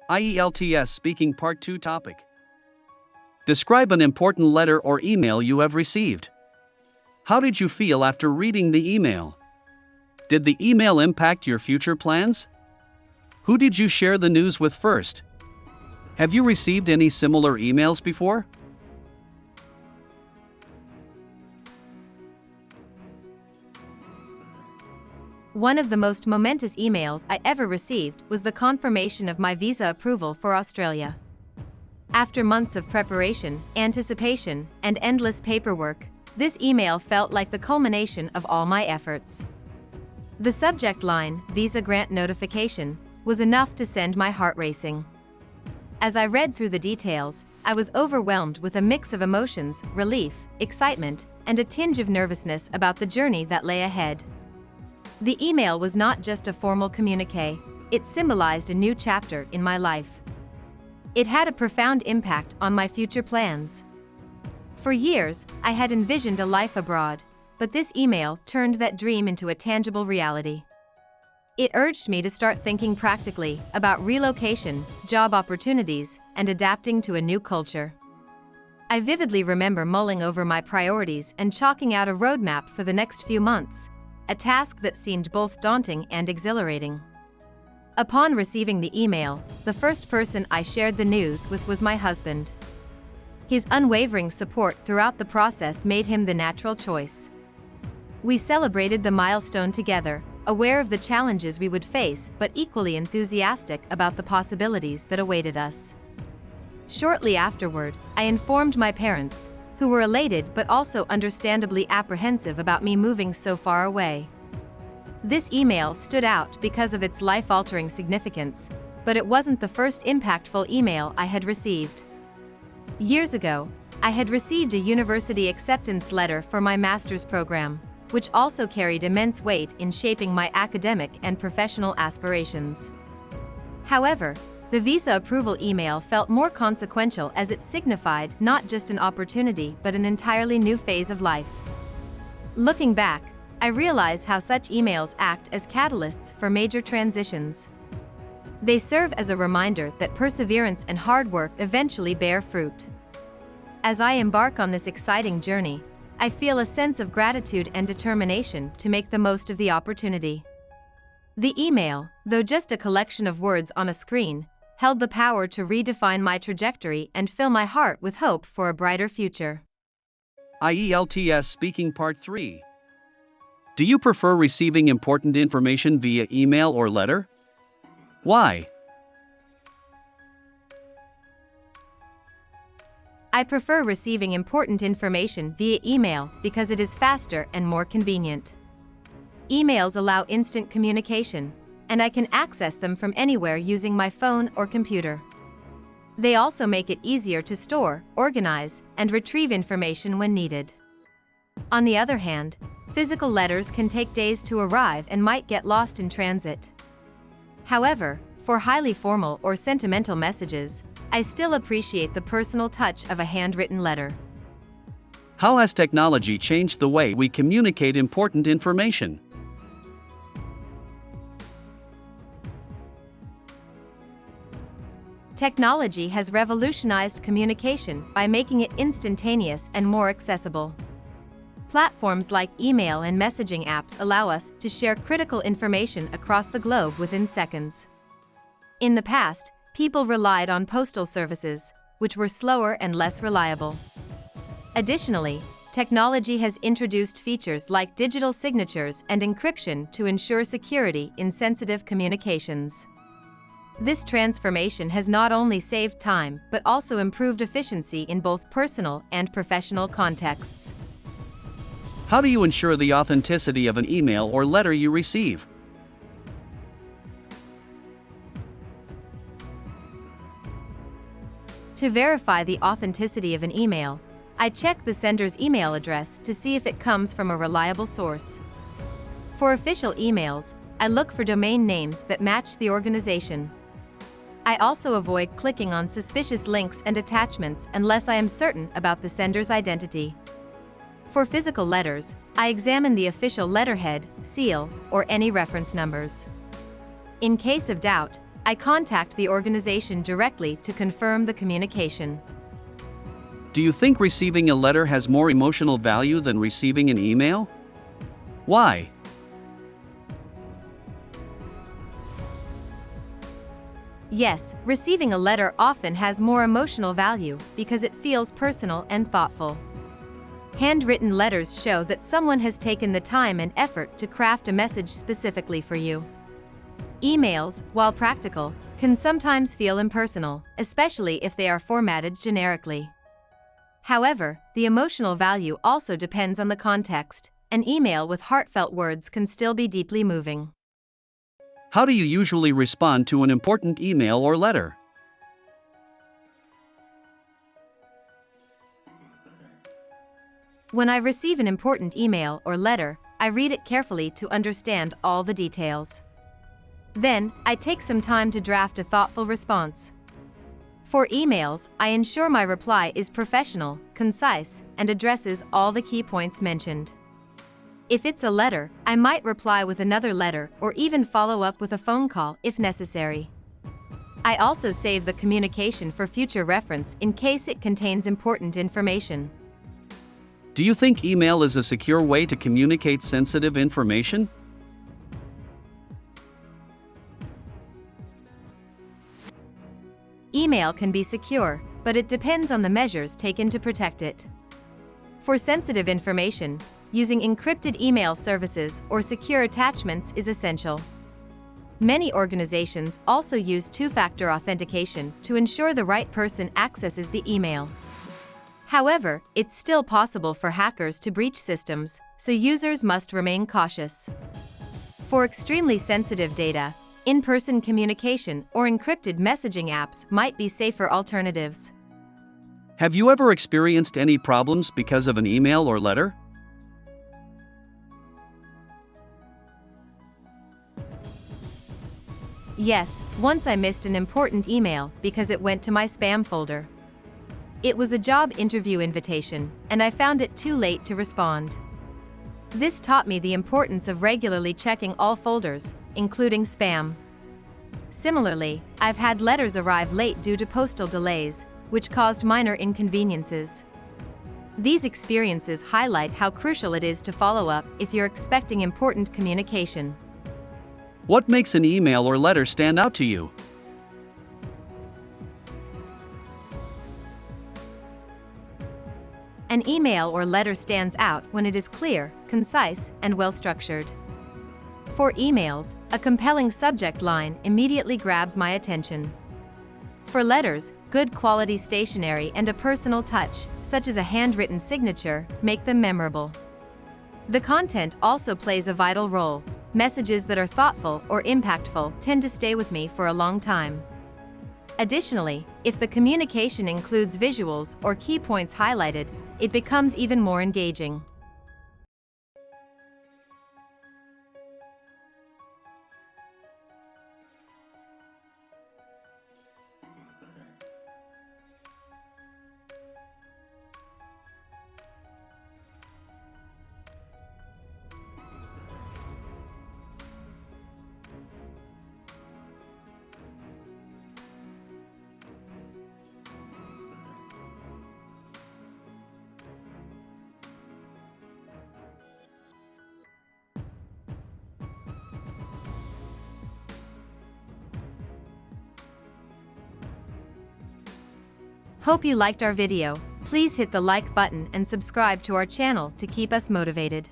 IELTS Speaking Part 2 topic. Describe an important letter or email you have received. How did you feel after reading the email? Did the email impact your future plans? Who did you share the news with first? Have you received any similar emails before? One of the most momentous emails I ever received was the confirmation of my visa approval for Australia. After months of preparation, anticipation, and endless paperwork, this email felt like the culmination of all my efforts. The subject line, Visa Grant Notification, was enough to send my heart racing. As I read through the details, I was overwhelmed with a mix of emotions, relief, excitement, and a tinge of nervousness about the journey that lay ahead. The email was not just a formal communiqué, it symbolized a new chapter in my life. It had a profound impact on my future plans. For years, I had envisioned a life abroad, but this email turned that dream into a tangible reality. It urged me to start thinking practically about relocation, job opportunities, and adapting to a new culture. I vividly remember mulling over my priorities and chalking out a roadmap for the next few months, a task that seemed both daunting and exhilarating. Upon receiving the email, the first person I shared the news with was my husband. His unwavering support throughout the process made him the natural choice. We celebrated the milestone together, aware of the challenges we would face but equally enthusiastic about the possibilities that awaited us. Shortly afterward, I informed my parents, who were elated but also understandably apprehensive about me moving so far away. This email stood out because of its life-altering significance, but it wasn't the first impactful email I had received. Years ago, I had received a university acceptance letter for my master's program, which also carried immense weight in shaping my academic and professional aspirations. However, the visa approval email felt more consequential as it signified not just an opportunity but an entirely new phase of life. Looking back, I realize how such emails act as catalysts for major transitions. They serve as a reminder that perseverance and hard work eventually bear fruit. As I embark on this exciting journey, I feel a sense of gratitude and determination to make the most of the opportunity. The email, though just a collection of words on a screen, held the power to redefine my trajectory and fill my heart with hope for a brighter future. IELTS Speaking Part 3. Do you prefer receiving important information via email or letter? Why? I prefer receiving important information via email because it is faster and more convenient. Emails allow instant communication, and I can access them from anywhere using my phone or computer. They also make it easier to store, organize, and retrieve information when needed. On the other hand, physical letters can take days to arrive and might get lost in transit. However, for highly formal or sentimental messages, I still appreciate the personal touch of a handwritten letter. How has technology changed the way we communicate important information? Technology has revolutionized communication by making it instantaneous and more accessible. Platforms like email and messaging apps allow us to share critical information across the globe within seconds. In the past, people relied on postal services, which were slower and less reliable. Additionally, technology has introduced features like digital signatures and encryption to ensure security in sensitive communications. This transformation has not only saved time but also improved efficiency in both personal and professional contexts. How do you ensure the authenticity of an email or letter you receive? To verify the authenticity of an email, I check the sender's email address to see if it comes from a reliable source. For official emails, I look for domain names that match the organization. I also avoid clicking on suspicious links and attachments unless I am certain about the sender's identity. For physical letters, I examine the official letterhead, seal, or any reference numbers. In case of doubt, I contact the organization directly to confirm the communication. Do you think receiving a letter has more emotional value than receiving an email? Why? Yes, receiving a letter often has more emotional value because it feels personal and thoughtful. Handwritten letters show that someone has taken the time and effort to craft a message specifically for you. Emails, while practical, can sometimes feel impersonal, especially if they are formatted generically. However, the emotional value also depends on the context. An email with heartfelt words can still be deeply moving. How do you usually respond to an important email or letter? When I receive an important email or letter, I read it carefully to understand all the details. Then, I take some time to draft a thoughtful response. For emails, I ensure my reply is professional, concise, and addresses all the key points mentioned. If it's a letter, I might reply with another letter or even follow up with a phone call if necessary. I also save the communication for future reference in case it contains important information. Do you think email is a secure way to communicate sensitive information? Email can be secure, but it depends on the measures taken to protect it. For sensitive information, using encrypted email services or secure attachments is essential. Many organizations also use two-factor authentication to ensure the right person accesses the email. However, it's still possible for hackers to breach systems, so users must remain cautious. For extremely sensitive data, in-person communication or encrypted messaging apps might be safer alternatives. Have you ever experienced any problems because of an email or letter? Yes, once I missed an important email because it went to my spam folder. It was a job interview invitation, and I found it too late to respond. This taught me the importance of regularly checking all folders, including spam. Similarly, I've had letters arrive late due to postal delays, which caused minor inconveniences. These experiences highlight how crucial it is to follow up if you're expecting important communication. What makes an email or letter stand out to you? An email or letter stands out when it is clear, concise, and well-structured. For emails, a compelling subject line immediately grabs my attention. For letters, good quality stationery and a personal touch, such as a handwritten signature, make them memorable. The content also plays a vital role. Messages that are thoughtful or impactful tend to stay with me for a long time. Additionally, if the communication includes visuals or key points highlighted, it becomes even more engaging. Hope you liked our video. Please hit the like button and subscribe to our channel to keep us motivated.